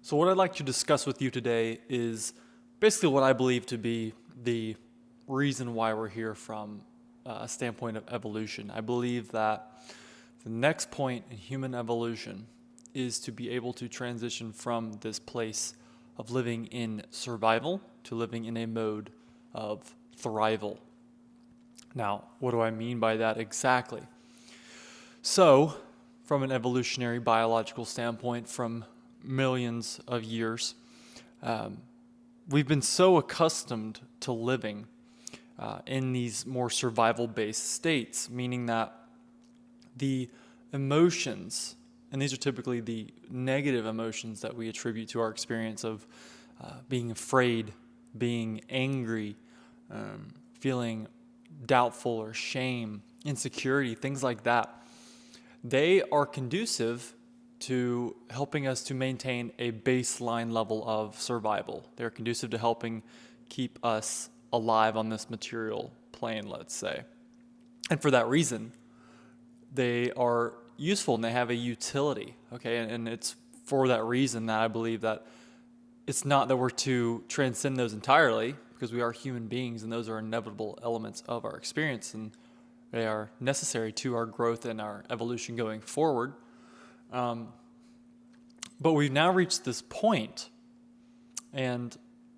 So what I'd like to discuss with you today is basically what I believe to be the reason why we're here from a standpoint of evolution. I believe that the next point in human evolution is to be able to transition from this place of living in survival to living in a mode of thrival. Now, what do I mean by that exactly? So, from an evolutionary biological standpoint, from millions of years, we've been so accustomed to living in these more survival-based states, meaning that the emotions, and these are typically the negative emotions that we attribute to our experience of being afraid, being angry, feeling doubtful or shame, insecurity, things like that. They are conducive to helping us to maintain a baseline level of survival. They're conducive to helping keep us alive on this material plane, let's say. And for that reason, they are useful and they have a utility, okay? And it's for that reason that I believe that it's not that we're to transcend those entirely, because we are human beings and those are inevitable elements of our experience and they are necessary to our growth and our evolution going forward. But we've now reached this point, and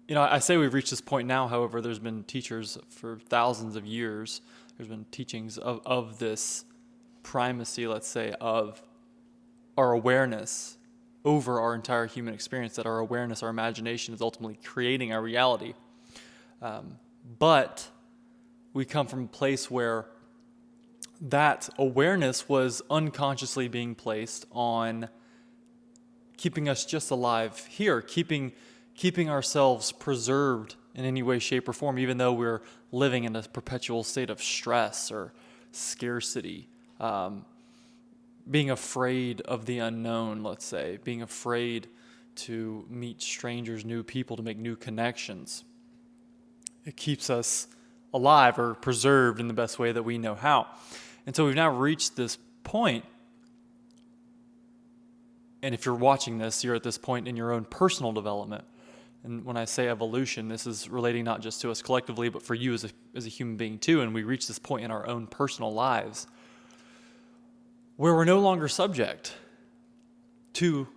I say we've reached this point now. However, there's been teachers for thousands of years. There's been teachings of this primacy, let's say, of our awareness over our entire human experience, that our awareness, our imagination is ultimately creating our reality. But we come from a place where that awareness was unconsciously being placed on keeping us just alive here, keeping ourselves preserved in any way, shape, or form, even though we're living in a perpetual state of stress or scarcity, being afraid of the unknown, let's say, being afraid to meet strangers, new people, to make new connections. It keeps us alive or preserved in the best way that we know how. And so we've now reached this point, and if you're watching this, you're at this point in your own personal development. And when I say evolution, this is relating not just to us collectively, but for you as a human being too. And we reach this point in our own personal lives where we're no longer subject to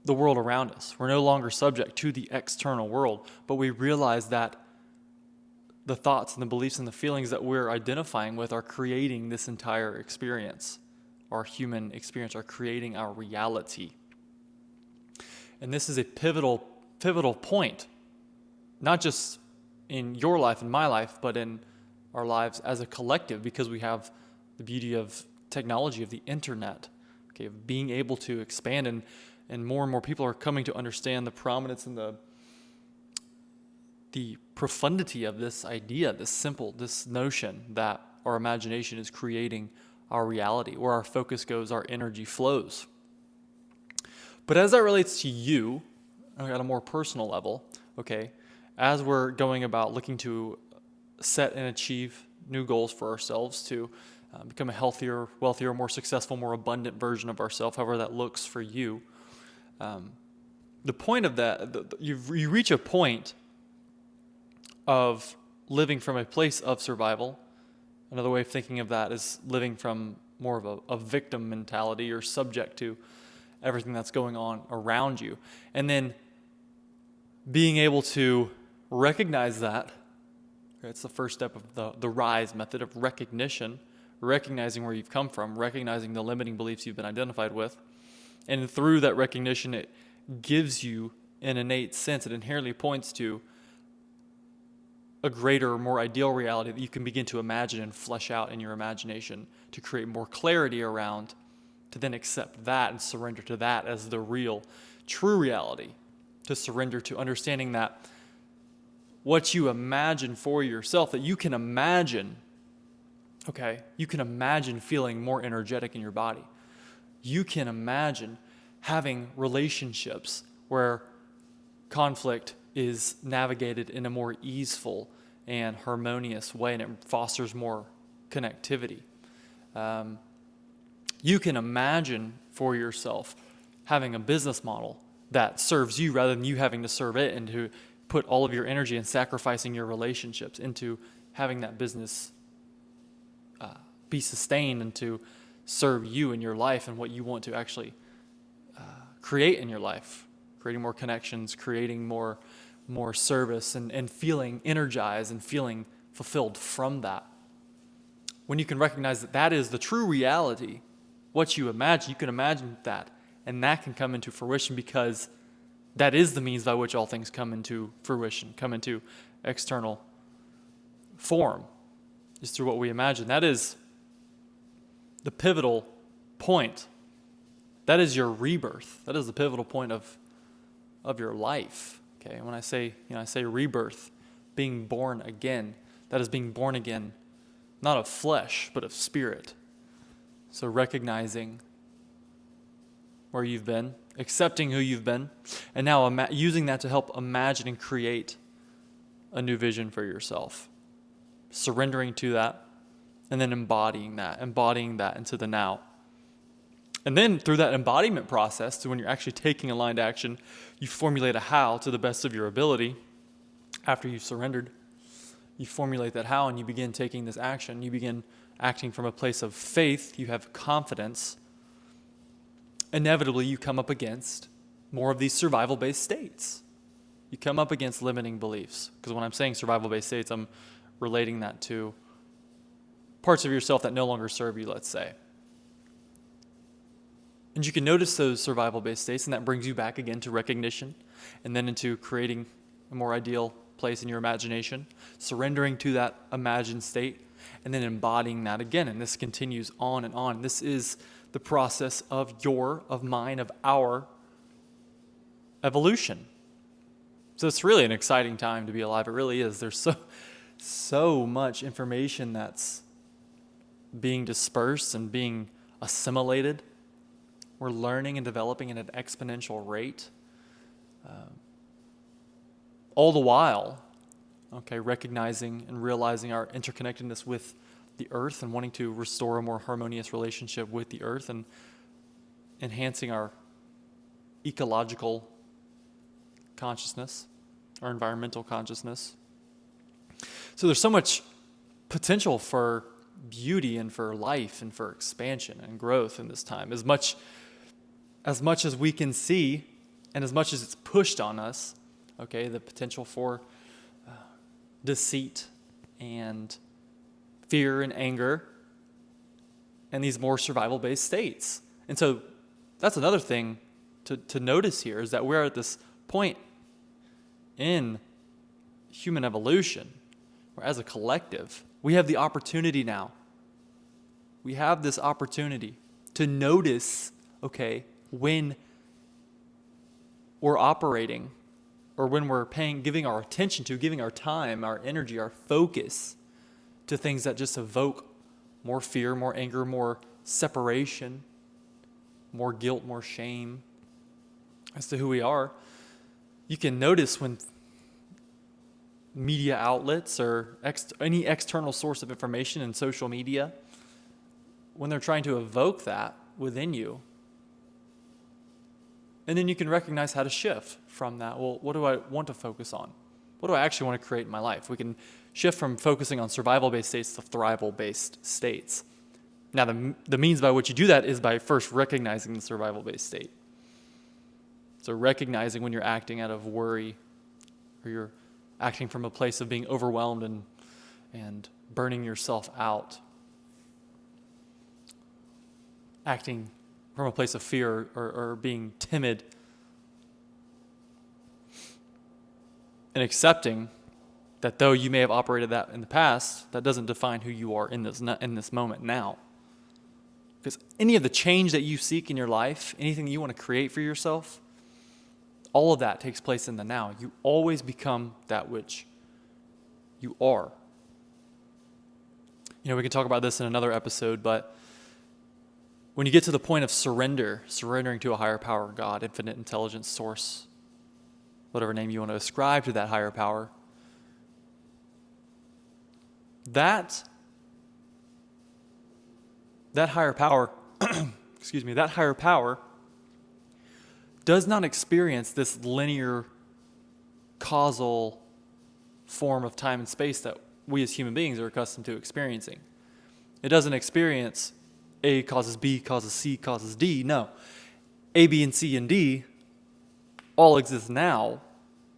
the world around us. We're no longer subject to the external world, but we realize that the thoughts and the beliefs and the feelings that we're identifying with are creating this entire experience. Our human experience are creating our reality. And this is a pivotal point, not just in your life and my life, but in our lives as a collective, because we have the beauty of technology, of the internet, okay, of being able to expand, and more people are coming to understand the prominence and the profundity of this idea, this notion that our imagination is creating our reality. Where our focus goes, our energy flows. But as that relates to you, at a more personal level, okay, as we're going about looking to set and achieve new goals for ourselves to become a healthier, wealthier, more successful, more abundant version of ourselves, however that looks for you, the point of that, you reach a point of living from a place of survival. Another way of thinking of that is living from more of a victim mentality. You're subject to everything that's going on around you. And then being able to recognize that, it's the first step of the RISE method of recognition, recognizing where you've come from, recognizing the limiting beliefs you've been identified with. And through that recognition, it gives you an innate sense, it inherently points to a greater, more ideal reality that you can begin to imagine and flesh out in your imagination to create more clarity around, to then accept that and surrender to that as the real, true reality, to surrender to understanding that what you imagine for yourself, that you can imagine, okay, you can imagine feeling more energetic in your body. You can imagine having relationships where conflict is navigated in a more easeful and harmonious way, and it fosters more connectivity. You can imagine for yourself having a business model that serves you rather than you having to serve it, and to put all of your energy and sacrificing your relationships into having that business be sustained and to serve you in your life and what you want to actually create in your life, creating more connections, creating more service, and feeling energized and feeling fulfilled from that. When you can recognize that that is the true reality, what you imagine, you can imagine that, and that can come into fruition, because that is the means by which all things come into fruition, come into external form, is through what we imagine. That is the pivotal point. That is your rebirth. That is the pivotal point of your life. Okay, when I say rebirth, being born again, that is being born again, not of flesh, but of spirit. So recognizing where you've been, accepting who you've been, and now using that to help imagine and create a new vision for yourself. Surrendering to that, and then embodying that into the now. And then through that embodiment process, so when you're actually taking aligned action, you formulate a how to the best of your ability. After you've surrendered, you formulate that how, and you begin taking this action. You begin acting from a place of faith. You have confidence. Inevitably, you come up against more of these survival-based states. You come up against limiting beliefs. Because when I'm saying survival-based states, I'm relating that to parts of yourself that no longer serve you, let's say. And you can notice those survival-based states, and that brings you back again to recognition, and then into creating a more ideal place in your imagination, surrendering to that imagined state, and then embodying that again. And this continues on and on. This is the process of mine, of our evolution. So it's really an exciting time to be alive. It really is. There's so much information that's being dispersed and being assimilated. We're learning and developing at an exponential rate. All the while, recognizing and realizing our interconnectedness with the earth and wanting to restore a more harmonious relationship with the earth and enhancing our ecological consciousness, our environmental consciousness. So there's so much potential for beauty and for life and for expansion and growth in this time. As much as we can see, and as much as it's pushed on us, the potential for deceit and fear and anger and these more survival-based states. And so that's another thing to notice here, is that we're at this point in human evolution where, as a collective, we have the opportunity now. We have this opportunity to notice, when we're operating, or when we're giving our attention to, giving our time, our energy, our focus to things that just evoke more fear, more anger, more separation, more guilt, more shame as to who we are. You can notice when media outlets or any external source of information in social media, when they're trying to evoke that within you. And then you can recognize how to shift from that. Well, what do I want to focus on? What do I actually want to create in my life? We can shift from focusing on survival-based states to thrival-based states. Now, the means by which you do that is by first recognizing the survival-based state. So recognizing when you're acting out of worry, or you're acting from a place of being overwhelmed and burning yourself out. Acting from a place of fear or being timid. And accepting that though you may have operated that in the past, that doesn't define who you are in this moment now. Because any of the change that you seek in your life, anything that you want to create for yourself, all of that takes place in the now. You always become that which you are. We can talk about this in another episode, but when you get to the point of surrendering to a higher power, God, infinite intelligence, source, whatever name you want to ascribe to that higher power, that higher power, that higher power does not experience this linear causal form of time and space that we as human beings are accustomed to experiencing. It doesn't experience A causes B, causes C, causes D. No. A, B, and C, and D all exist now.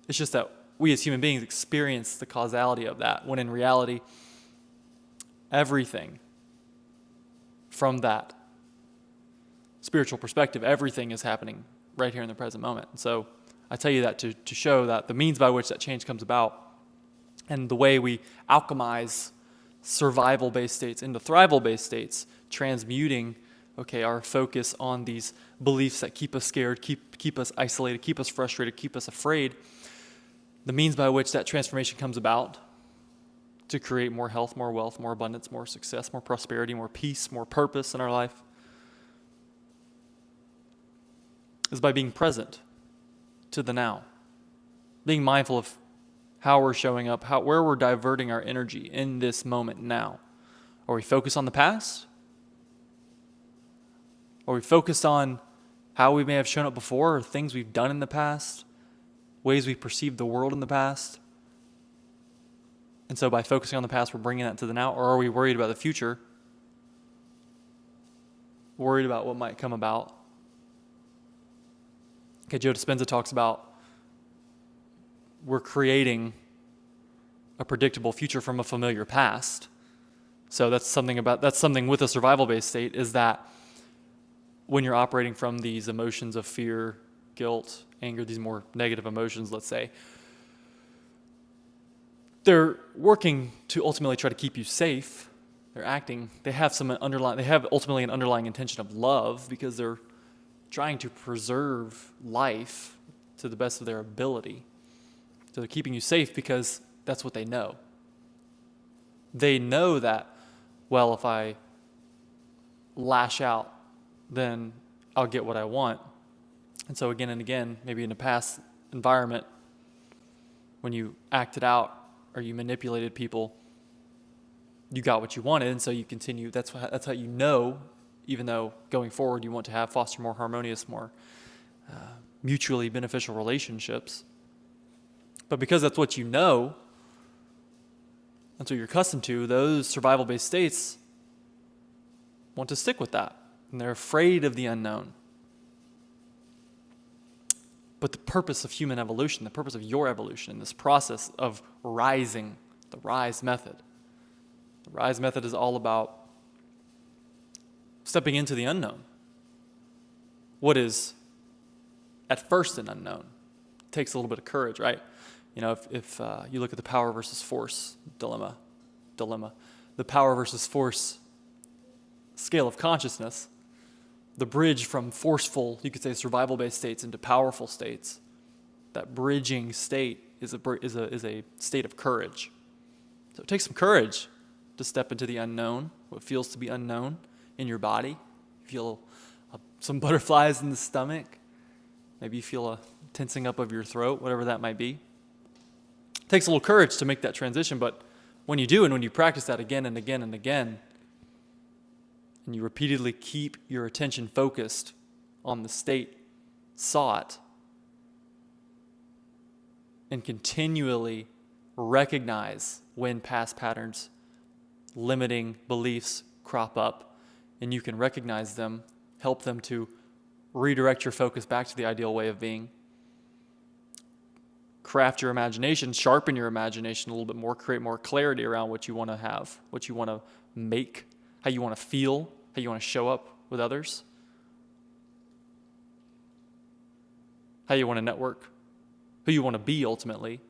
It's just that we as human beings experience the causality of that, when in reality, everything from that spiritual perspective, everything is happening right here in the present moment. And so I tell you that to show that the means by which that change comes about and the way we alchemize survival-based states into thrival-based states, transmuting, our focus on these beliefs that keep us scared, keep us isolated, keep us frustrated, keep us afraid. The means by which that transformation comes about to create more health, more wealth, more abundance, more success, more prosperity, more peace, more purpose in our life is by being present to the now, being mindful of how we're showing up, where we're diverting our energy in this moment now. Are we focused on the past? Are we focused on how we may have shown up before, or things we've done in the past, ways we've perceived the world in the past? And so by focusing on the past, we're bringing that to the now, or are we worried about the future? Worried about what might come about? Joe Dispenza talks about we're creating a predictable future from a familiar past. So that's something with a survival-based state, is that when you're operating from these emotions of fear, guilt, anger, these more negative emotions, let's say, they're working to ultimately try to keep you safe. They have ultimately an underlying intention of love, because they're trying to preserve life to the best of their ability. So they're keeping you safe because that's what they know. They know that, if I lash out, then I'll get what I want. And so again and again, maybe in a past environment, when you acted out or you manipulated people, you got what you wanted, and so you continue. That's how you know, even though going forward you want to foster more harmonious, more mutually beneficial relationships. But because that's what you know, that's what you're accustomed to, those survival-based states want to stick with that. And they're afraid of the unknown. But the purpose of human evolution, the purpose of your evolution, this process of rising, the RISE method. The RISE method is all about stepping into the unknown. What is at first an unknown? It takes a little bit of courage, right? If you look at the power versus force dilemma, the power versus force scale of consciousness, the bridge from forceful, you could say, survival-based states into powerful states, that bridging state is a state of courage. So it takes some courage to step into the unknown, what feels to be unknown in your body. You feel some butterflies in the stomach. Maybe you feel a tensing up of your throat, whatever that might be. It takes a little courage to make that transition, but when you do, and when you practice that again and again and again, and you repeatedly keep your attention focused on the state sought, and continually recognize when past patterns, limiting beliefs crop up, and you can recognize them, help them to redirect your focus back to the ideal way of being. Craft your imagination, sharpen your imagination a little bit more, create more clarity around what you want to have, what you want to make, how you want to feel, how you want to show up with others, how you want to network, who you want to be ultimately,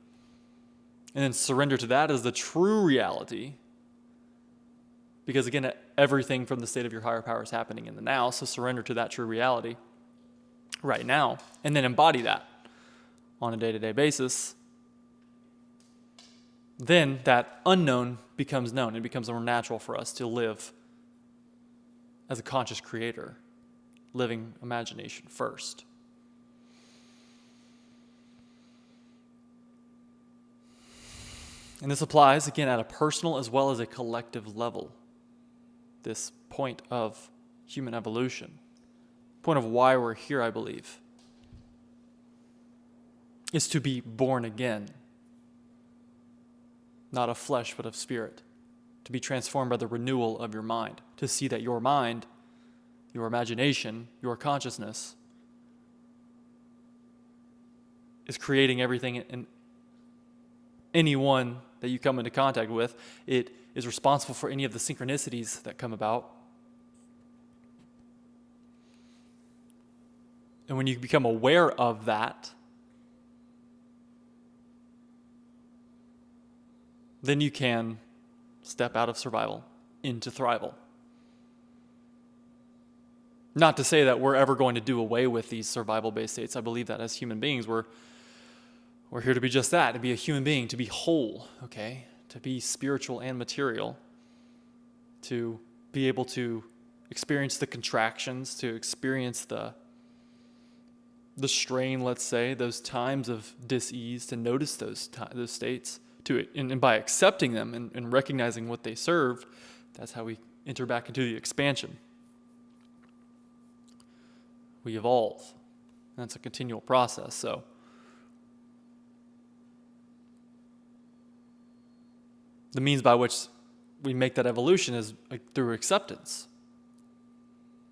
and then surrender to that as the true reality. Because again, everything from the state of your higher power is happening in the now, so surrender to that true reality right now, and then embody that on a day-to-day basis. Then that unknown becomes known. It becomes more natural for us to live as a conscious creator, living imagination first. And this applies, again, at a personal as well as a collective level. This point of human evolution, point of why we're here, I believe. is to be born again, not of flesh, but of spirit, to be transformed by the renewal of your mind, to see that your mind, your imagination, your consciousness is creating everything in anyone that you come into contact with. It is responsible for any of the synchronicities that come about. And when you become aware of that, then you can step out of survival into thrival. Not to say that we're ever going to do away with these survival-based states. I believe that as human beings, we're here to be just that, to be a human being, to be whole, okay? To be spiritual and material, to be able to experience the contractions, to experience the strain, let's say, those times of dis-ease, to notice those states, and by accepting them and recognizing what they serve, that's how we enter back into the expansion. We evolve. That's a continual process. So the means by which we make that evolution is through acceptance,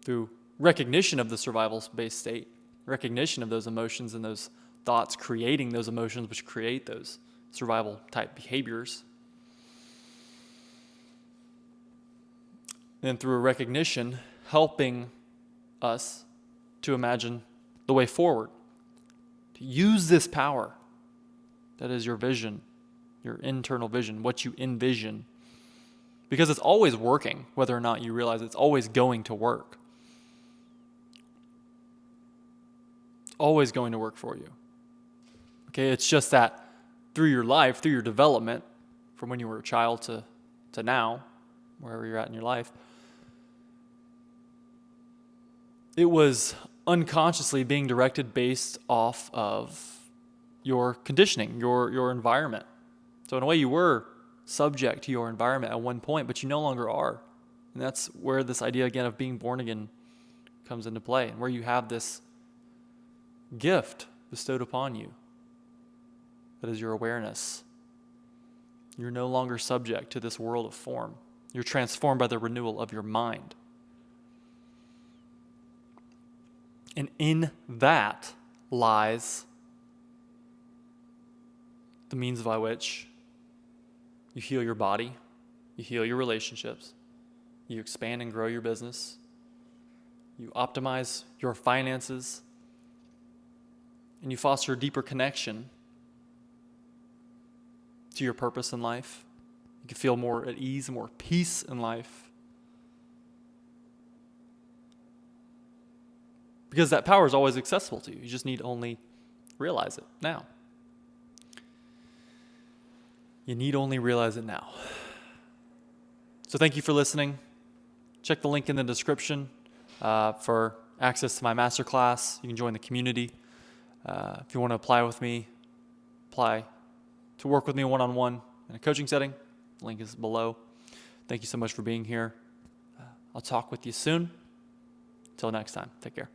through recognition of the survival-based state, recognition of those emotions and those thoughts creating those emotions which create those survival-type behaviors. And through a recognition, helping us to imagine the way forward, to use this power that is your vision, your internal vision, what you envision, because it's always working, whether or not you realize it's always going to work. It's always going to work for you. Okay, it's just that through your life, through your development, from when you were a child to now, wherever you're at in your life, it was unconsciously being directed based off of your conditioning, your environment. So in a way, you were subject to your environment at one point, but you no longer are. And that's where this idea, again, of being born again comes into play, and where you have this gift bestowed upon you. That is your awareness. You're no longer subject to this world of form. You're transformed by the renewal of your mind. And in that lies the means by which you heal your body, you heal your relationships, you expand and grow your business, you optimize your finances, and you foster a deeper connection to your purpose in life. You can feel more at ease, more peace in life. Because that power is always accessible to you. You just need to only realize it now. You need only realize it now. So thank you for listening. Check the link in the description for access to my masterclass. You can join the community. If you want to apply with me, apply to work with me one-on-one in a coaching setting. The link is below. Thank you so much for being here. I'll talk with you soon. Until next time, take care.